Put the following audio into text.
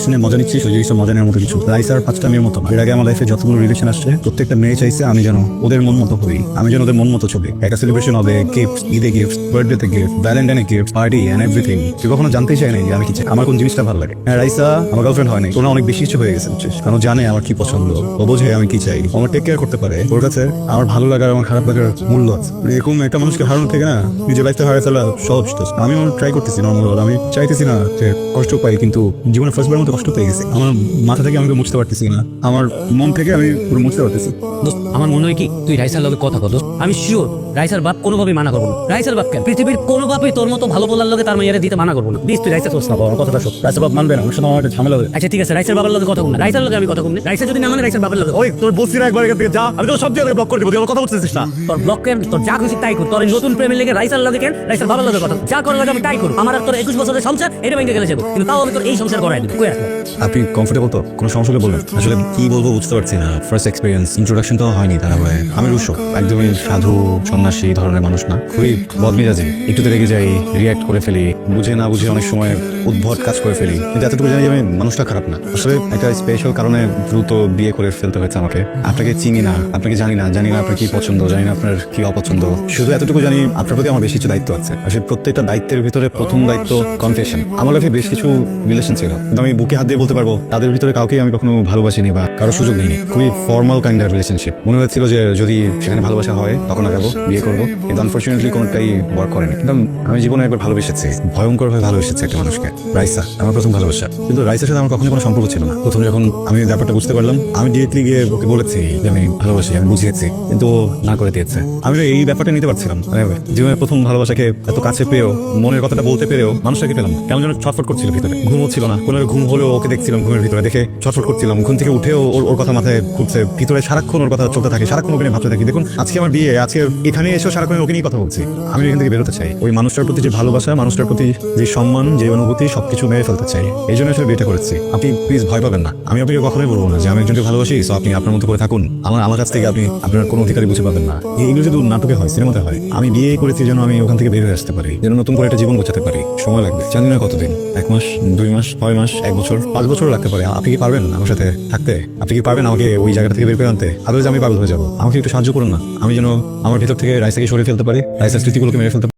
শুনে মজা নিচ্ছি, ওই জিনিসটা মজা নেওয়ার মতো কিছু। রাইসার 5টা মেয়ের মতো না। এর আগে আমার লাইফে যতগুলো রিলেশন আসছে প্রত্যেকটা মেয়ে চাইছে আমি যেন ওদের মন মতো করি, আমি যেন ওদের মন মতো চলি। একটা সেলিব্রেশন হবে, গিফট, ঈদে গিফট, বার্থডেতে গিফট, ভ্যালেন্টাইনে গিফট, পার্টি এন্ড এভরিথিং। তুই কখনো জানতেই চাই নাই যে আমি কি চাই, আমার কোন জিনিসটা ভালো লাগে। হ্যাঁ, রাইসা আমার গার্লফ্রেন্ড হয় নাই, ওরা অনেক বেশি কিছু হয়ে গেছে বুঝছিস, কারণ জানে আমার কি পছন্দ, ও বোঝে আমি কি চাই, আমার টেক কেয়ার করতে পারে। ওর কাছে আমার ভালো লাগার আমার খারাপ লাগার মূল্য আছে। এরকম একটা মানুষকে হারানো থেকে না নিজের লাইফটা হারিয়ে ফেলা সহজ। আমিও ট্রাই করতেছি নর্মাল, আমি চাইতেছি না যে কষ্ট পাই, কিন্তু জীবনে ফার্স্টবার মতো কষ্ট পেয়ে গেছি। আমার মাথা থেকে আমি মুছতে পারতেছি না, আমার মন থেকে আমি পুরো মুছতে পারতেছি। দোস্ত, আমার মনে হয় কি তুই রাইসার লগে কথা কর দোস্ত। আমি শিওর রাইসার বাপ কোনোভাবেই মানা করবো না। রাইসার বাপ কেন, পৃথিবীর কোনো বাপই তোর মতো ভালো বলার লগে তার মেয়েরা দিতে মানা করবো না। প্লিজ তুই রাইসার দোস্ত না, আমার কথাটা শোন। রাইসার বাপ মানবে না, আমার সাথে আমার একটা ঝামেলা হবে। আচ্ছা ঠিক আছে, রাইসার বাবার লগে কথা বল না, রাইসার লগে আমি কথা বলি। রাইসা যদি না মানে রাইসার বাবার লগে। ওই তোর বসি না একবার এখান থেকে যা, আমি তো সব জায়গায় ব্লক করে দেবো, তুই আমার কথা বলতেছিস না। তোর ব্লক কেন, তোর যা খুশি তাই কর। তোর এই নতুন প্রেমের লেগে রাইসার লগে কেন, রাইসার বাবার লগে কথা যা করার লাগে আমি তাই করব। আমার আর তোর 21 বছরের সংসার এটা ভেঙে গেলে যাবো, কিন্তু তাও আমি তোর এই সংসার করাই দেবো। কই আসবো? আপনি কমফোর্টেবল তো? কোনো সমস্যা হলে বলবেন। আসলে কি বলবো বুঝতে পারছি না, ফার্স্ট এক্সপিরিয়েন্স, ইন্ট্রোডাকশন তো হয়নি। তারপরে আমি রুশো, একদমই সাধু সন্ন্যাসী ধরনের মানুষ না, খুবই বদমেজাজি, একটুতে রেগে যাই, রিয়াক্ট করে ফেলি, বুঝে না বুঝে অনেক সময় উদ্ভট কাজ করে ফেলি। কিন্তু এতটুকু জানি যে আমি মানুষটা খারাপ না। আসলে একটা স্পেশাল কারণে দ্রুত বিয়ে করে ফেলতে হয়েছে আমাকে। আপনাকে চিনি না, আপনাকে জানি না, জানি না আপনার কি পছন্দ, জানি না আপনার কি অপছন্দ। শুধু এতটুকু জানি আপনার প্রতি আমার বেশি কিছু দায়িত্ব আছে। আসলে প্রত্যেকটা দায়িত্বের ভিতরে প্রথম দায়িত্ব কনফেশন। আমার লাইফে বেশ কিছু রিলেশন ছিল, কিন্তু আমি বুকে হাত দিয়ে বলতে পারবো তাদের ভিতরে কাউকেই আমি কখনো ভালোবাসিনি বা কারো সুযোগ নেইনি। খুবই ফর্মাল কাইন্ডের রিলেশনশিপ। মনে হচ্ছিল যে যদি সেখানে ভালোবাসা হয় তখন আগাবো, বিয়ে করবো, কিন্তু আনফর্চুনেটলি কোনোটাই ওয়ার্ক করেনি। কিন্তু আমি জীবনে একবার ভালোবেসেছি, ভয়ঙ্কর ভাবে ভালোবেসেছি একটা মানুষকে, রাইসা, আমার প্রথম ভালোবাসা। কিন্তু রাইসার সাথে আমার কখনো কোনো সম্পর্ক ছিল না। প্রথম যখন আমি ব্যাপারটা বুঝতে পারলাম, আমি ডিরেক্টলি গিয়ে ওকে বলেছি যে আমি ভালোবাসি, আমি বুঝিয়েছি, কিন্তু ও না করে দিয়েছে। আমি এই ব্যাপারটা নিতে পারছিলাম, জীবনের প্রথম ভালোবাসাকে এত কাছে পেয়েও, মনের কথাটা বলতে পেরেও মানুষটাকে পেলাম কেমন যেন ছটফট করছিল ভিতরে। ঘুম হচ্ছিল না, কোনো ঘুম হলেও ওকে দেখছিলাম ঘুমের ভিতরে, দেখে ছটফট করছিলাম। ঘুম থেকে উঠেও ওর কথা মাথায় ঘুরছে, ভিতরে সারাক্ষণ ওর কথা চলতে থাকে, সারাক্ষণ ওকে নিয়ে ভাবতে থাকি। দেখুন আজকে আমার বিয়ে, আজকে এখানে এসেও সারাক্ষণ ওকে নিয়ে কথা বলছি। আমি এখান থেকে বেরোতে চাই, ওই মানুষটার প্রতি যে ভালোবাসা, মানুষটার প্রতি যে সম্মান, যে অনুভূতি, সবকিছু মেরে ফেলতে চাই। এই জন্য আসলে বিয়েটা করেছি। আপনি প্লিজ ভয় পাবেন না, আমি আপনাকে কখনোই বলবো না যে আমি একজনকে ভালোবাসি, সো আপনি আপনার মতো করে থাকুন। আমার কাছ থেকে আপনি আপনার কোনো অধিকারই বুঝে পাবেন না। এইগুলো যদি নাটকে হয়, সিনেমাতে হয়। আমি বিয়ে করেছি যেন আমি ওখান থেকে বের হয়ে আসতে পারি, যেন নতুন করে একটা জীবন গোছাতে পারি। সময় লাগবে, জানি না কতদিন, 1 মাস, 2 মাস, 6 মাস, 1 বছর, 5 বছর লাগতে পারে। আপনি কি পারবেন আমার সাথে থাকতে? আপনি কি পারবেন আমাকে ওই জায়গা থেকে বের করে আনতে? আদৌ আমি পাগল হয়ে যাবো। আমাকে একটু সাহায্য করুন না, আমি যেন আমার ভিতর থেকে রাইসাকে সরিয়ে ফেলতে পারি, রাইসার স্মৃতিগুলোকে মেরে ফেলতে পারি।